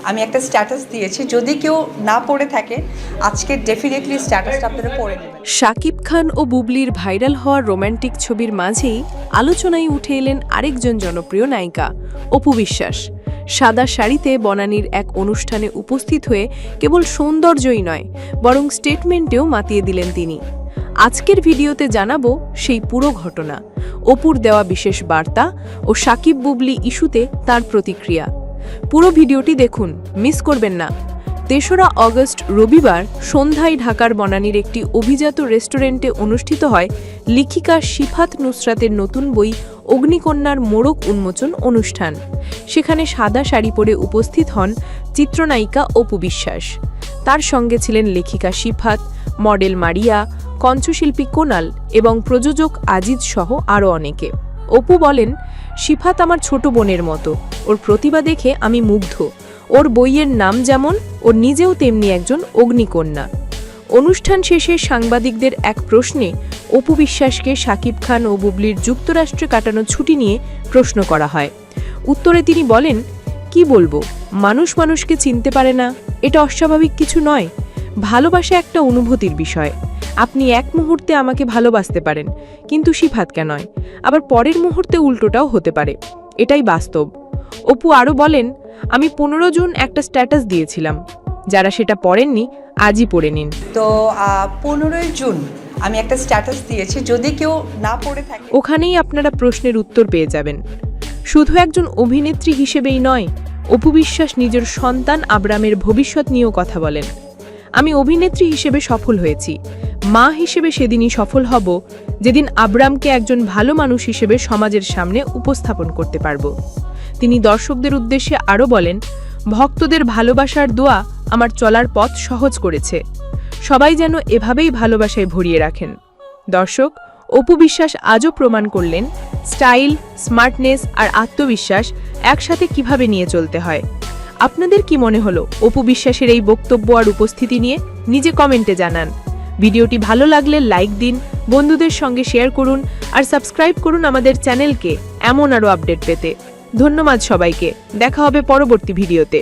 আমি একটা স্ট্যাটাস দিয়েছি, যদি কেউ না পড়ে থাকে আজকে ডেফিনেটলি স্ট্যাটাসটা আপনারা পড়ে নেবেন। শাকিব খান ও বুবলির ভাইরাল হওয়া রোমান্টিক ছবির মাঝেই আলোচনায় উঠে এলেন আরেকজন জনপ্রিয় নায়িকা অপু বিশ্বাস। সাদা শাড়িতে বনানীর এক অনুষ্ঠানে উপস্থিত হয়ে কেবল সৌন্দর্যই নয় বরং স্টেটমেন্টেও মাতিয়ে দিলেন তিনি। আজকের ভিডিওতে জানাবো সেই পুরো ঘটনা, অপুর দেওয়া বিশেষ বার্তা ও শাকিব বুবলি ইস্যুতে তার প্রতিক্রিয়া। পুরো ভিডিওটি দেখুন, মিস করবেন না। ৩রা অগস্ট রবিবার সন্ধ্যায় ঢাকার বনানীর একটি অভিজাত রেস্টুরেন্টে অনুষ্ঠিত হয় লেখিকা শিফাত নুসরাতের নতুন বই অগ্নিকন্যার মোড়ক উন্মোচন অনুষ্ঠান। সেখানে সাদা শাড়ি পরে উপস্থিত হন চিত্রনায়িকা অপু বিশ্বাস। তার সঙ্গে ছিলেন লেখিকা শিফাত, মডেল মারিয়া, কণ্ঠশিল্পী কোনাল এবং প্রযোজক আজিজ সহ আরও অনেকে। অপু বলেন, শিফাত আমার ছোট বোনের মতো, ওর প্রতিভা দেখে আমি মুগ্ধ। ওর বইয়ের নাম যেমন, ওর নিজেও তেমনি একজন অগ্নিকন্যা। অনুষ্ঠান শেষে সাংবাদিকদের এক প্রশ্নে অপু বিশ্বাসকে শাকিব খান ও বুবলির যুক্তরাষ্ট্রে কাটানো ছুটি নিয়ে প্রশ্ন করা হয়। উত্তরে তিনি বলেন, কি বলবো, মানুষ মানুষকে চিনতে পারে না, এটা অস্বাভাবিক কিছু নয়। ভালোবাসা একটা অনুভূতির বিষয়। আপনি এক মুহূর্তে আমাকে ভালোবাসতে পারেন, কিন্তু শিফাতকে নয়। আবার পরের মুহূর্তে উল্টোটাও হতে পারে, এটাই বাস্তব। অপু আরও বলেন, আমি 15 জুন একটা স্ট্যাটাস দিয়েছিলাম, যারা সেটা পড়েননি আজই পড়ে নিন। তো 15 জুন আমি একটা স্ট্যাটাস দিয়েছি, যদি কেউ না পড়ে থাকে ওখানেই আপনারা প্রশ্নের উত্তর পেয়ে যাবেন। শুধু একজন অভিনেত্রী হিসেবেই নয়, অপু বিশ্বাস নিজের সন্তান আবরামের ভবিষ্যৎ নিয়েও কথা বলেন। আমি অভিনেত্রী হিসেবে সফল হয়েছি, মা হিসেবে সেদিনই সফল হব যেদিন আবরামকে একজন ভালো মানুষ হিসেবে সমাজের সামনে উপস্থাপন করতে পারব। তিনি দর্শকদের উদ্দেশ্যে আরও বলেন, ভক্তদের ভালোবাসার দোয়া আমার চলার পথ সহজ করেছে। সবাই যেন এভাবেই ভালোবাসায় ভরিয়ে রাখেন। দর্শক, অপু বিশ্বাস আজও প্রমাণ করলেন স্টাইল, স্মার্টনেস আর আত্মবিশ্বাস একসাথে কিভাবে নিয়ে চলতে হয়। আপনাদের কি মনে হলো অপু বিশ্বাসের এই বক্তব্য আর উপস্থিতি নিয়ে? নিজে কমেন্টে জানান। ভিডিওটি ভালো লাগলে লাইক দিন, বন্ধুদের সঙ্গে শেয়ার করুন আর সাবস্ক্রাইব করুন আমাদের চ্যানেলকে এমন আরও আপডেট পেতে। ধন্যবাদ সবাইকে, দেখা হবে পরবর্তী ভিডিওতে।